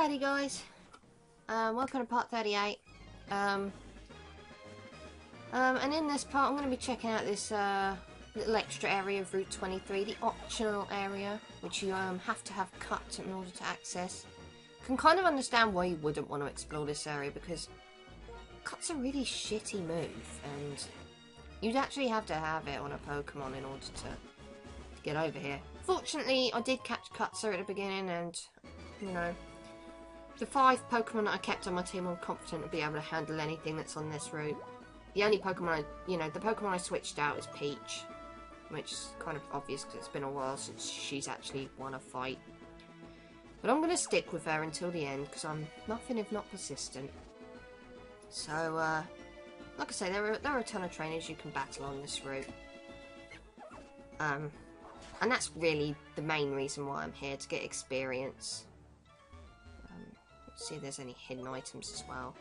Alrighty guys, welcome to part 38. And in this part I'm going to be checking out this little extra area of Route 23, the optional area, which you have to have cut in order to access. Can kind of understand why you wouldn't want to explore this area, because cut's a really shitty move, and you'd actually have to have it on a Pokemon in order to get over here. Fortunately, I did catch Cutser at the beginning, and, you know, the 5 Pokemon that I kept on my team, I'm confident to be able to handle anything that's on this route. The only Pokemon the Pokemon I switched out is Peach, which is kind of obvious because it's been a while since she's actually won a fight. But I'm going to stick with her until the end, because I'm nothing if not persistent. So, like I say, there are a ton of trainers you can battle on this route. And that's really the main reason why I'm here, to get experience. Let's see if there's any hidden items as well.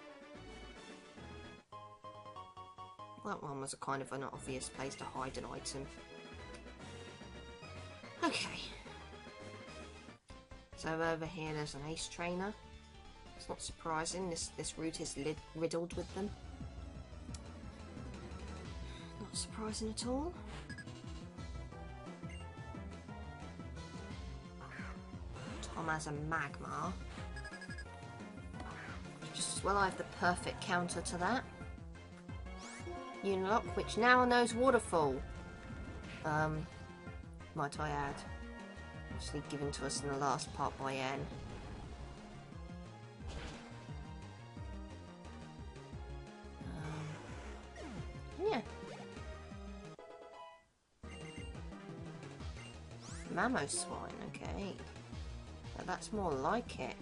That one was a kind of an obvious place to hide an item. Okay. So over here there's an ace trainer. It's not surprising, this route is riddled with them. Not surprising at all. Tom has a Magmar. Just as well I have the perfect counter to that. Unilock, which now knows Waterfall. Might I add. Actually given to us in the last part by N. Yeah. Mamoswine, okay. Now that's more like it.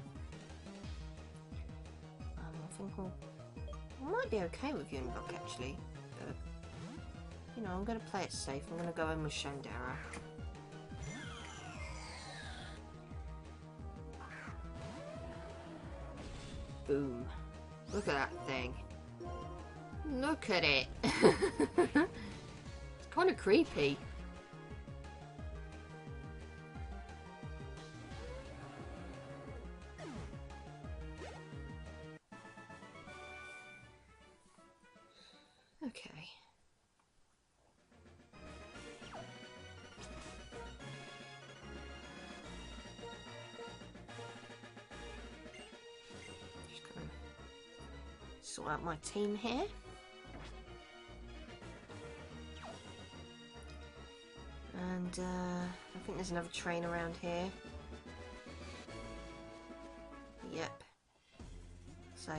I think I might be okay with Unilock actually, but you know, I'm going to play it safe. I'm going to go in with Shandera. Boom. Look at that thing. Look at it. It's kind of creepy. Okay. Just gonna sort out my team here. And I think there's another train around here. Yep. So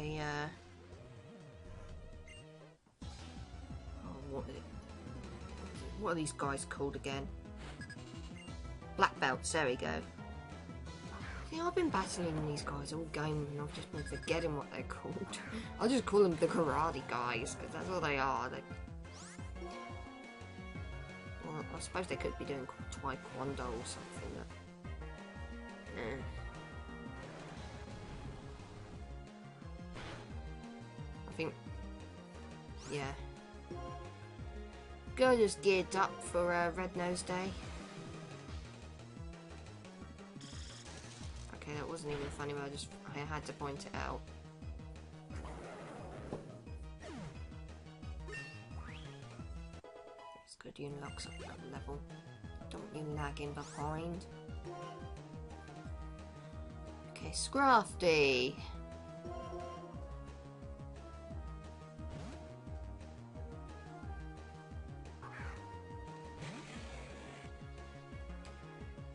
what are these guys called again? Black belts, there we go. See, I've been battling these guys all game and I've just been forgetting what they're called. I'll just call them the karate guys, because that's all they are. Well, I suppose they could be doing taekwondo or something. But, I think, yeah. Girl just geared up for Red Nose Day. Okay, that wasn't even funny, but I had to point it out. It's good, Unilock's up that level. Don't you lag in behind. Okay, Scrafty.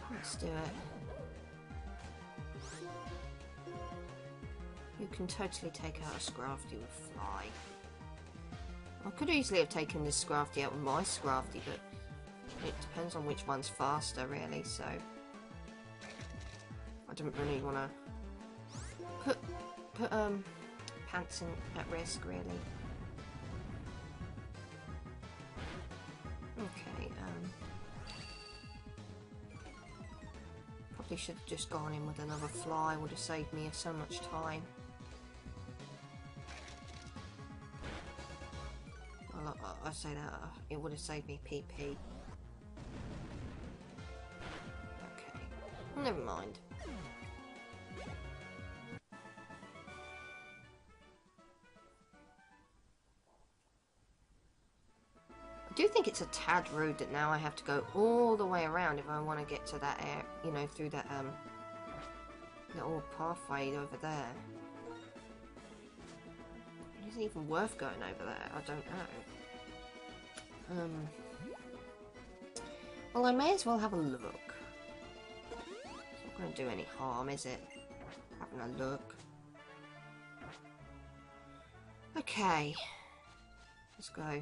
Let's do it. You can totally take out a Scrafty with Fly. I could easily have taken this Scrafty out with my Scrafty, but it depends on which one's faster, really, so I didn't really want to put Pants at risk, really. Okay, probably should have just gone in with another Fly, would have saved me so much time. Well, I say that, it would have saved me PP. Okay, never mind. do think it's a tad rude that now I have to go all the way around if I want to get to that air, you know, through that little pathway over there. It isn't even worth going over there. I don't know. Well, I may as well have a look. It's not going to do any harm, is it? Having a look. Okay. Let's go.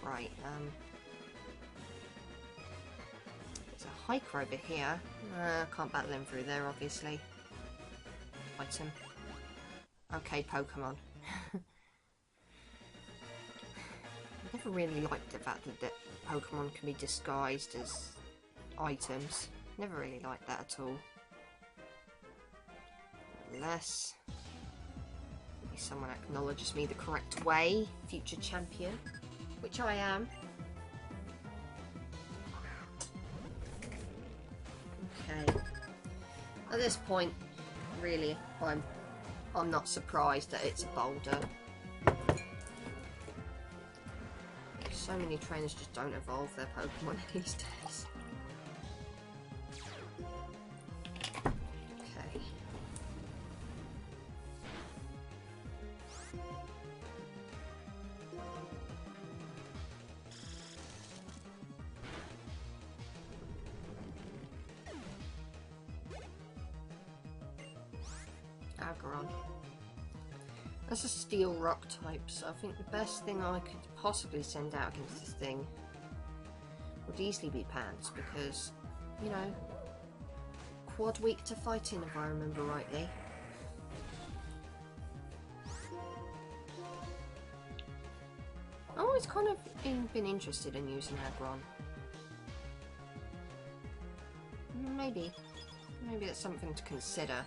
Right, there's a hiker over here. Can't battle him through there, obviously. Item. Okay, Pokemon. I never really liked the fact that Pokemon can be disguised as items. Never really liked that at all. Unless maybe someone acknowledges me the correct way, future champion, which I am. Okay. At this point, really, I'm not surprised that it's a boulder. So many trainers just don't evolve their Pokemon these days. Okay. Aggron. That's a steel rock type, so I think the best thing I could possibly send out against this thing would easily be Pants, because, you know, quad weak to fighting if I remember rightly. I've always kind of been interested in using Aggron. Maybe it's something to consider.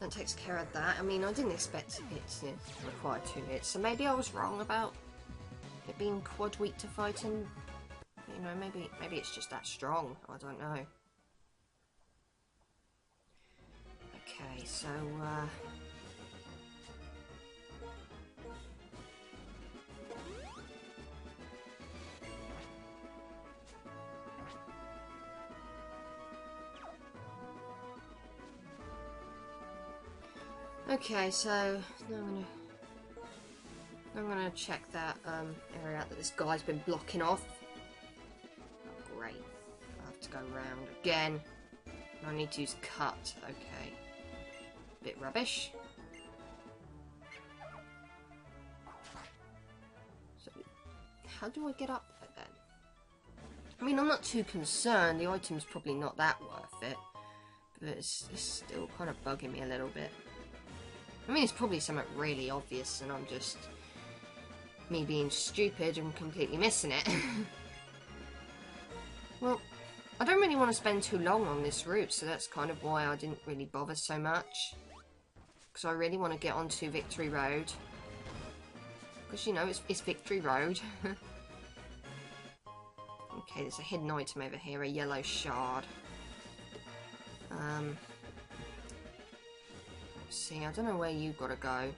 That takes care of that. I mean, I didn't expect it to require 2 hits, so maybe I was wrong about it being quad weak to fighting. You know, maybe it's just that strong. I don't know. Okay, so okay, so now I'm gonna check that area out that this guy's been blocking off. Oh, great. I have to go round again. I need to use cut. Okay. Bit rubbish. So, how do I get up there then? I mean, I'm not too concerned. The item's probably not that worth it. But it's still kind of bugging me a little bit. I mean, it's probably something really obvious and I'm just me being stupid and completely missing it. Well, I don't really want to spend too long on this route, so that's kind of why I didn't really bother so much. Because I really want to get onto Victory Road. Because, you know, it's Victory Road. Okay, there's a hidden item over here, a yellow shard. See, I don't know where you've got to go. I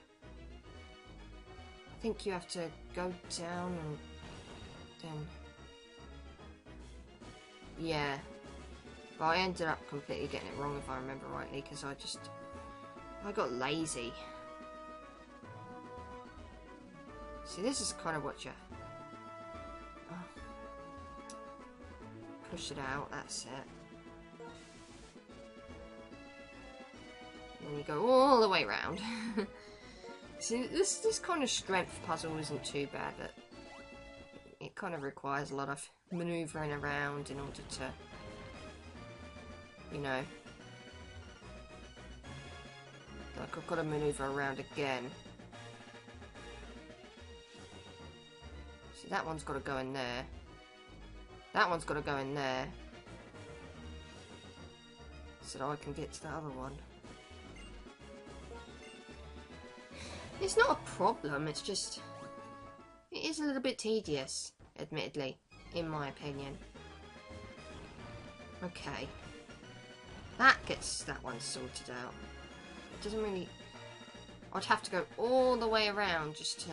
think you have to go down and then... Yeah. But I ended up completely getting it wrong if I remember rightly, because I got lazy. See, this is kind of what you... push it out, that's it. And then you go all the way around. See, this kind of strength puzzle isn't too bad, but it kind of requires a lot of manoeuvring around in order to, you know, like I've got to manoeuvre around again. See, that one's got to go in there. That one's got to go in there. so that I can get to the other one. It's not a problem, it's just... It is a little bit tedious, admittedly, in my opinion. Okay. That gets that one sorted out. It doesn't really... I'd have to go all the way around just to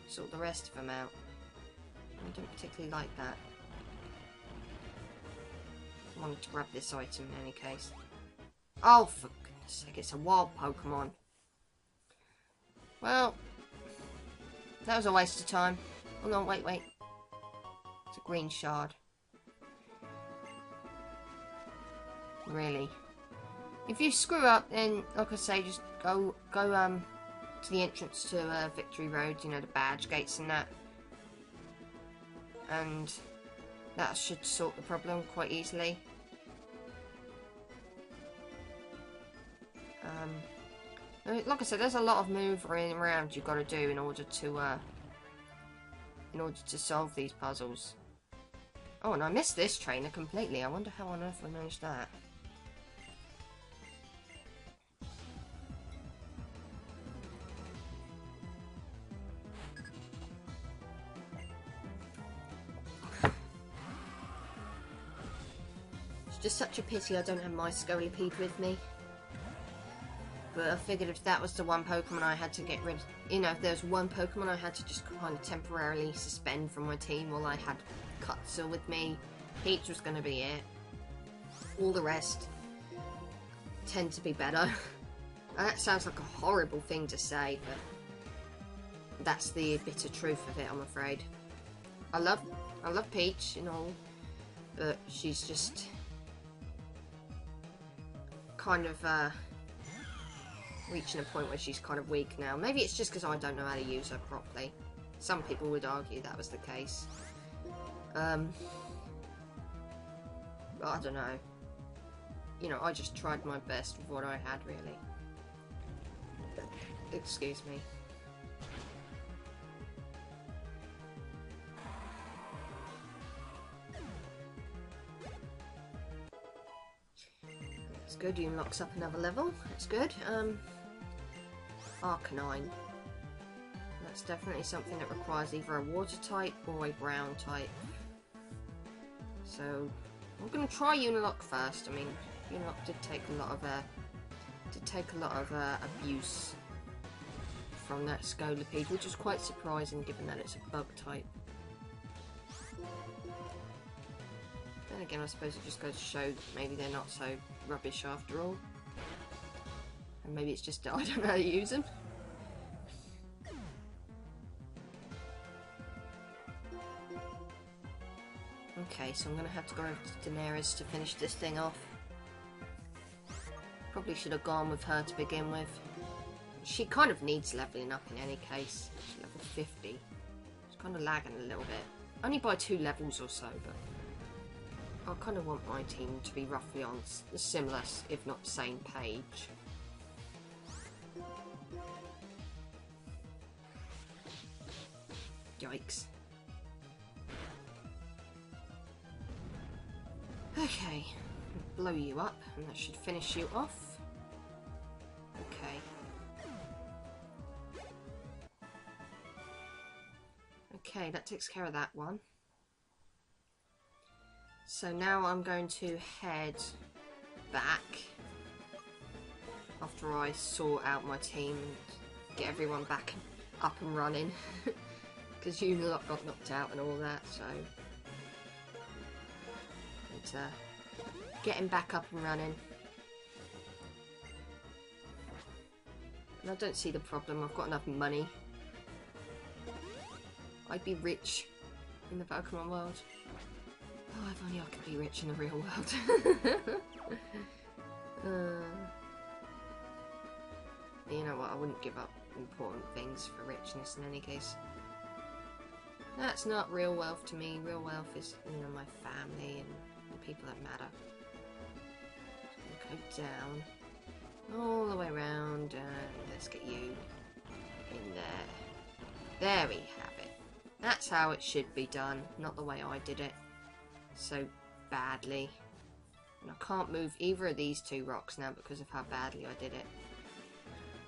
sort the rest of them out. I don't particularly like that. I wanted to grab this item in any case. Oh, for goodness sake, it's a wild Pokemon. Well, that was a waste of time. Oh no, wait. It's a green shard. Really. If you screw up, then, like I say, just go to the entrance to Victory Road, you know, the badge gates and that. And that should sort the problem quite easily. Like I said, there's a lot of moving around you've got to do in order to solve these puzzles. Oh, and I missed this trainer completely. I wonder how on earth I managed that. It's just such a pity I don't have my Scolipede with me. But I figured if that was the one Pokemon I had to get rid of, you know, if there was one Pokemon I had to just kind of temporarily suspend from my team while I had Cutzel with me, Peach was going to be it. All the rest tend to be better. That sounds like a horrible thing to say, but that's the bitter truth of it, I'm afraid. I love Peach and all, but she's just kind of reaching a point where she's kind of weak now. Maybe it's just because I don't know how to use her properly. Some people would argue that was the case. But I don't know. You know, I just tried my best with what I had, really. Excuse me. That's good, you unlocks up another level. That's good. Arcanine. That's definitely something that requires either a water type or a ground type. So I'm going to try Unilock first. I mean, Unilock did take a lot of abuse from that Scolipede, which is quite surprising given that it's a bug type. Then again, I suppose it just goes to show that maybe they're not so rubbish after all. And maybe it's just that I don't know how to use them. Okay, so I'm going to have to go over to Daenerys to finish this thing off. Probably should have gone with her to begin with. She kind of needs leveling up in any case. She's level 50. It's kind of lagging a little bit. Only by 2 levels or so, but I kind of want my team to be roughly on the similar, if not same page. Yikes. Okay, blow you up, and that should finish you off. Okay. Okay, that takes care of that one. So now I'm going to head back after I sort out my team and get everyone back up and running. Because Unilock got knocked out and all that, so it's getting back up and running. And I don't see the problem. I've got enough money. I'd be rich in the Pokemon world. Oh, if only I could be rich in the real world. You know what? I wouldn't give up important things for richness in any case. That's not real wealth to me. Real wealth is, you know, my family and the people that matter. So go down, all the way around, and let's get you in there. There we have it. That's how it should be done, not the way I did it so badly. And I can't move either of these two rocks now because of how badly I did it.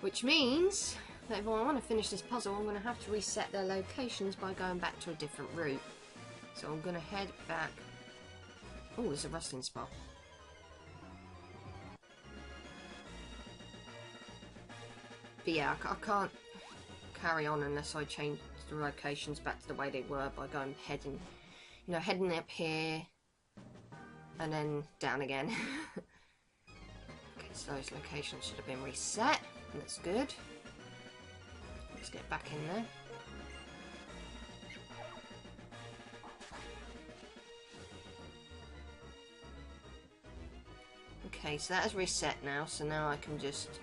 Which means that if I want to finish this puzzle, I'm going to have to reset their locations by going back to a different route. So I'm going to head back. Oh, there's a rustling spot. But yeah, I can't carry on unless I change the locations back to the way they were by going heading up here and then down again. Okay, so those locations should have been reset. That's good. Let's get back in there. Okay, so that is reset now, so now I can just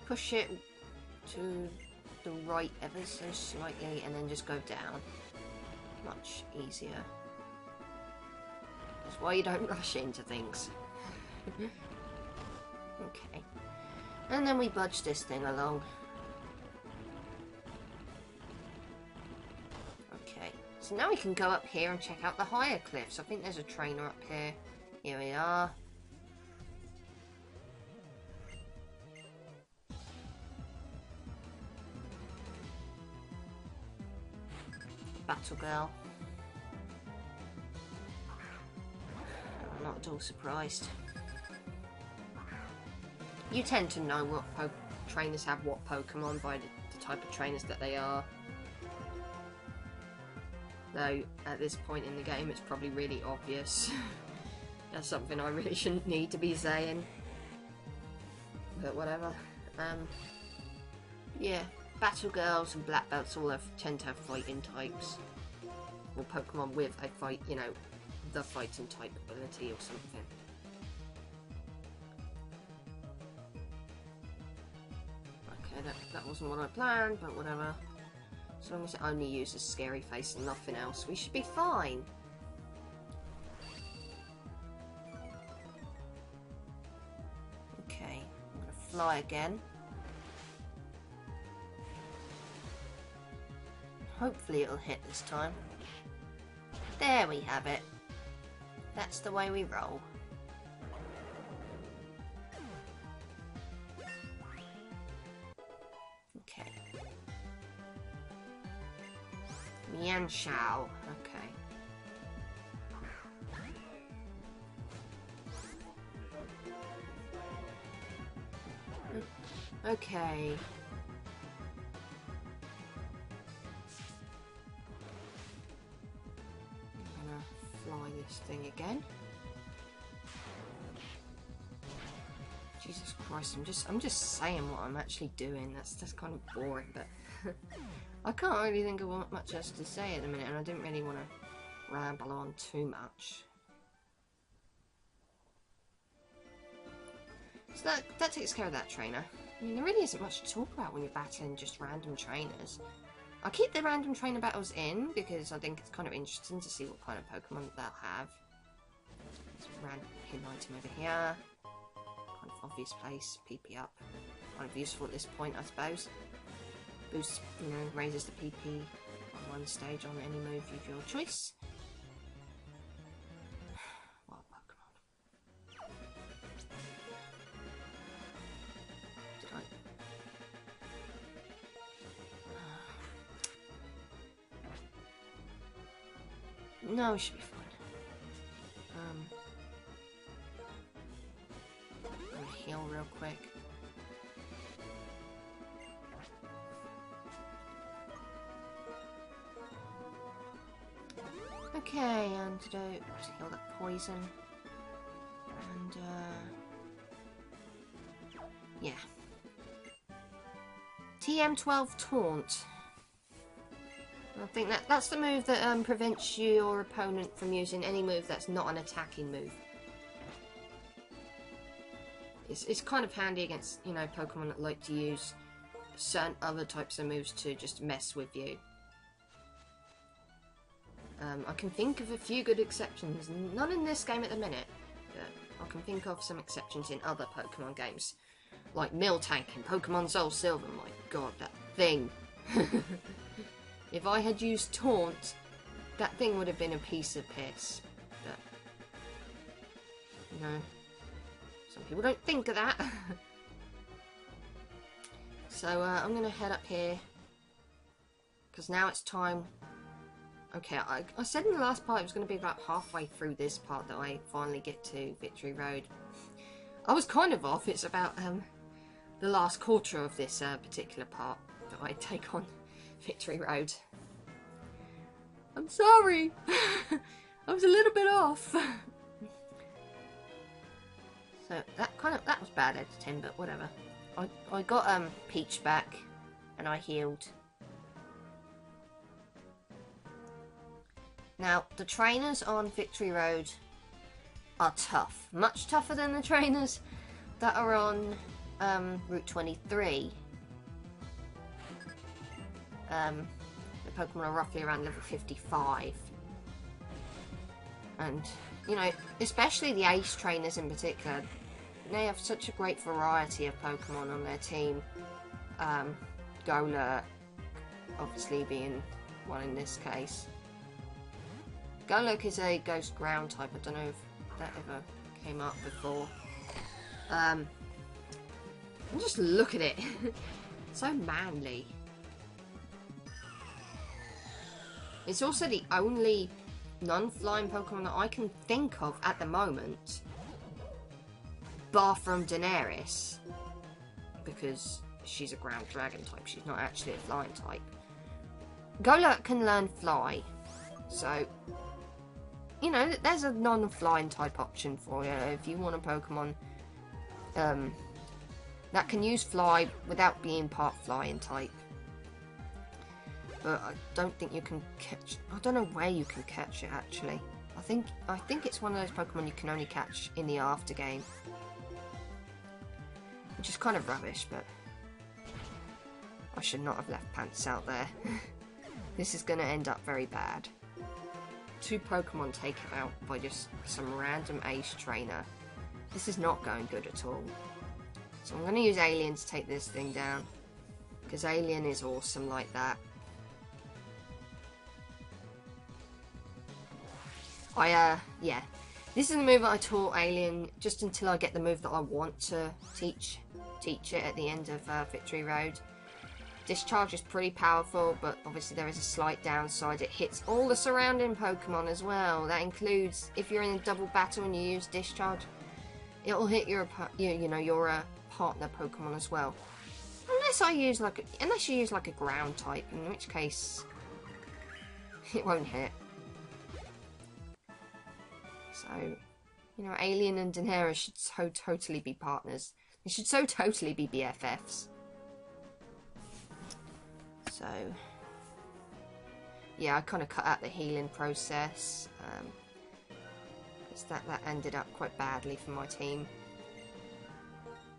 push it to the right ever so slightly and then just go down. Much easier. That's why you don't rush into things. Okay. And then we budge this thing along. Okay. So now we can go up here and check out the higher cliffs. I think there's a trainer up here. Here we are. Battle girl. I'm not at all surprised. You tend to know what trainers have what Pokemon by the type of trainers that they are. Though, at this point in the game, it's probably really obvious. That's something I really shouldn't need to be saying. But whatever. Yeah, Battle Girls and Black Belts all tend to have fighting types. Or Pokemon with a fight, the fighting type ability or something. That wasn't what I planned, but whatever. As long as it only uses Scary Face and nothing else, we should be fine. Okay, I'm gonna fly again. Hopefully it'll hit this time. There we have it. That's the way we roll. Okay. Mianshao. Okay. Okay. I'm gonna fly this thing again. Jesus Christ, I'm just saying what I'm actually doing. That's kind of boring, but I can't really think of much else to say at the minute, and I didn't really want to ramble on too much. So that takes care of that trainer. I mean, there really isn't much to talk about when you're battling just random trainers. I keep the random trainer battles in because I think it's kind of interesting to see what kind of Pokemon they'll have. There's a random hidden item over here. Kind of obvious place, PP up. Kind of useful at this point, I suppose. Boosts, raises the PP on one stage on any move of your choice. What Pokemon? Did I? No, it should be fine. I'm gonna heal real quick. Okay, antidote to heal that poison. And, yeah. TM12 Taunt. I think that's the move that prevents your opponent from using any move that's not an attacking move. It's kind of handy against, Pokemon that like to use certain other types of moves to just mess with you. I can think of a few good exceptions, none in this game at the minute, but I can think of some exceptions in other Pokemon games. Like Miltank in Pokemon Soul Silver, my god, that thing. If I had used Taunt, that thing would have been a piece of piss. You know, some people don't think of that. So I'm going to head up here. Because now it's time. Okay, I said in the last part it was going to be about halfway through this part that I finally get to Victory Road. I was kind of off. It's about the last quarter of this particular part that I take on Victory Road. I'm sorry. I was a little bit off. So that was bad editing, but whatever. I got Peach back and I healed. Now, the trainers on Victory Road are tough. Much tougher than the trainers that are on Route 23. The Pokemon are roughly around level 55. And, you know, especially the Ace trainers in particular, they have such a great variety of Pokemon on their team. Golurk, obviously being one in this case. Golurk is a ghost ground type. I don't know if that ever came up before. And just look at it. So manly. It's also the only non-flying Pokemon that I can think of at the moment, bar from Daenerys, because she's a ground dragon type. She's not actually a flying type. Golurk can learn fly, so you know there's a non-flying type option for you if you want a Pokemon that can use fly without being part flying type. But I don't think you can catch. I don't know where you can catch it actually. I think it's one of those Pokemon you can only catch in the after game, which is kind of rubbish. But I should not have left Pants out there. This is going to end up very bad. 2 Pokemon taken out by just some random Ace trainer. This is not going good at all. So I'm going to use Alien to take this thing down, because Alien is awesome like that. Yeah. This is the move that I taught Alien just until I get the move that I want to teach it at the end of Victory Road. Discharge is pretty powerful, but obviously there is a slight downside. It hits all the surrounding Pokemon as well. That includes if you're in a double battle and you use Discharge, it'll hit your partner Pokemon as well. Unless you use like a ground type, in which case it won't hit. So, you know, Alien and Daenerys should so totally be partners. They should so totally be BFFs. So, yeah, I kind of cut out the healing process. Because that ended up quite badly for my team.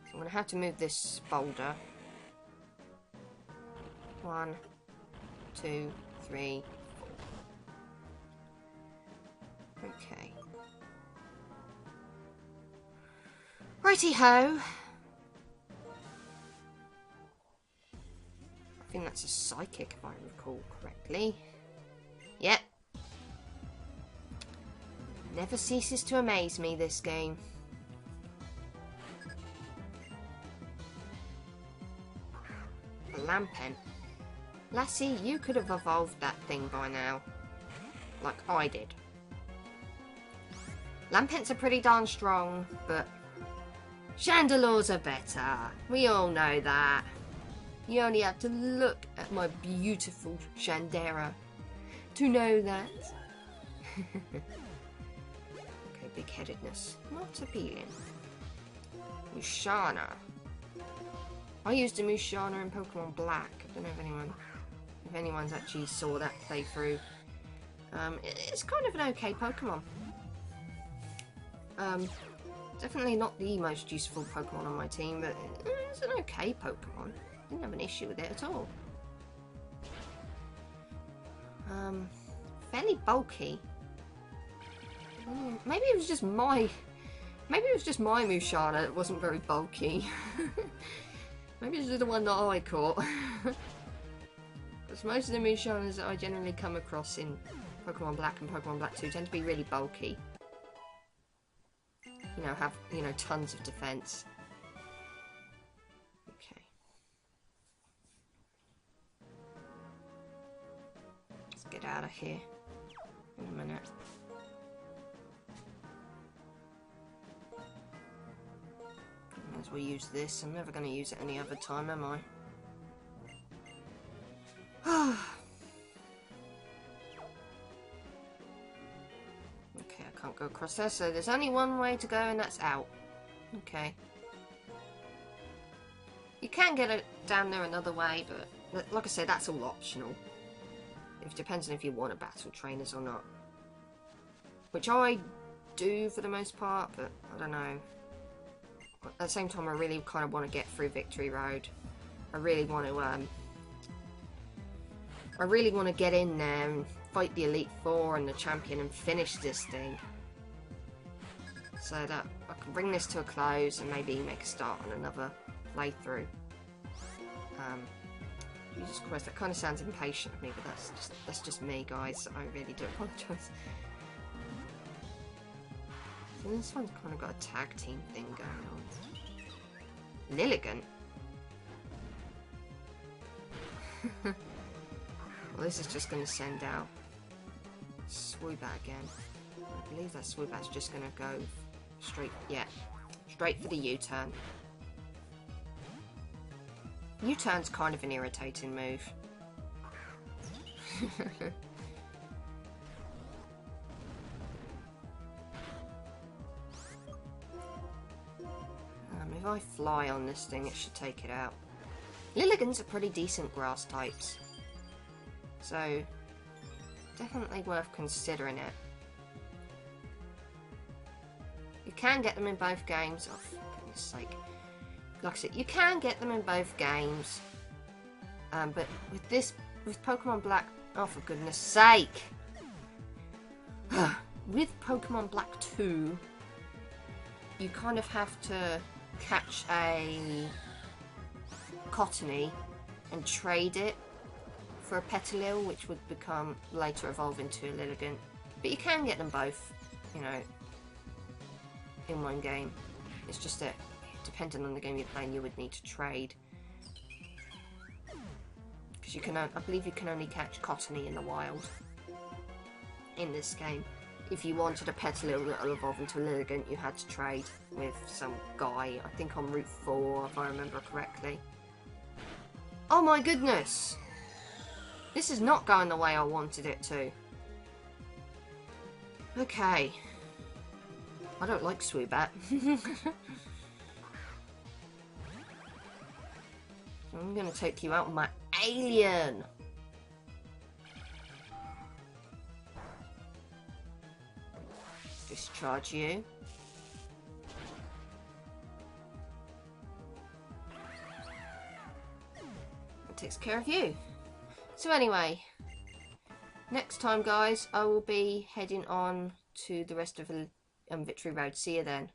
So I'm going to have to move this boulder. 1, 2, 3, 4. Okay. Righty-ho. I think that's a psychic, if I recall correctly. Yep. Never ceases to amaze me, this game. A Lampent. Lassie, you could have evolved that thing by now. Like I did. Lampents are pretty darn strong, but Chandelures are better. We all know that. You only have to look at my beautiful Chandera to know that. Okay, big-headedness. Not appealing. Mushana. I used a Mushana in Pokemon Black. I don't know if anyone's actually saw that playthrough. It's kind of an okay Pokemon. Definitely not the most useful Pokemon on my team, but it's an okay Pokemon. Didn't have an issue with it at all. Fairly bulky. Maybe it was just my Mushana that wasn't very bulky. Maybe it's just the one that I caught. Because most of the Mushanas that I generally come across in Pokemon Black and Pokemon Black 2 tend to be really bulky. you know, have, you know, tons of defense. Okay. Let's get out of here in a minute. Might as well use this. I'm never going to use it any other time, am I? Okay, I can't go across there, so there's only one way to go, and that's out. Okay. You can get it down there another way, but like I said, that's all optional. It depends on if you want to battle trainers or not. Which I do for the most part, but I don't know. At the same time, I really kind of want to get through Victory Road. I really want to get in there and fight the Elite Four and the Champion and finish this thing. So that I can bring this to a close and maybe make a start on another playthrough. Jesus Christ, that kind of sounds impatient of me, but that's just me, guys. I really do apologise. So this one's kind of got a tag team thing going on. Lilligant? Well, this is just going to send out Swoobat again. I believe that Swoobat's just going to go straight, yeah, straight for the U-turn. U-turn's kind of an irritating move. If I fly on this thing, it should take it out. Lilligans are pretty decent grass types, so definitely worth considering it. You can get them in both games. Oh, for goodness sake. Like I said, you can get them in both games, but with Pokemon Black, oh for goodness sake, with Pokemon Black 2, you kind of have to catch a Cottony and trade it for a Petilil, which would become later evolve into a Lilligant. But you can get them both, you know, in one game. It's just that, depending on the game you're playing, you would need to trade. Because you can, I believe you can only catch Cottony in the wild in this game. If you wanted a Petilil that will evolve into a Lilligant, you had to trade with some guy, I think on Route 4, if I remember correctly. Oh my goodness! This is not going the way I wanted it to. Okay. I don't like Swoobat. I'm going to take you out with my alien! Discharge you. That takes care of you. So anyway, next time guys, I will be heading on to the rest of Victory Road. See you then.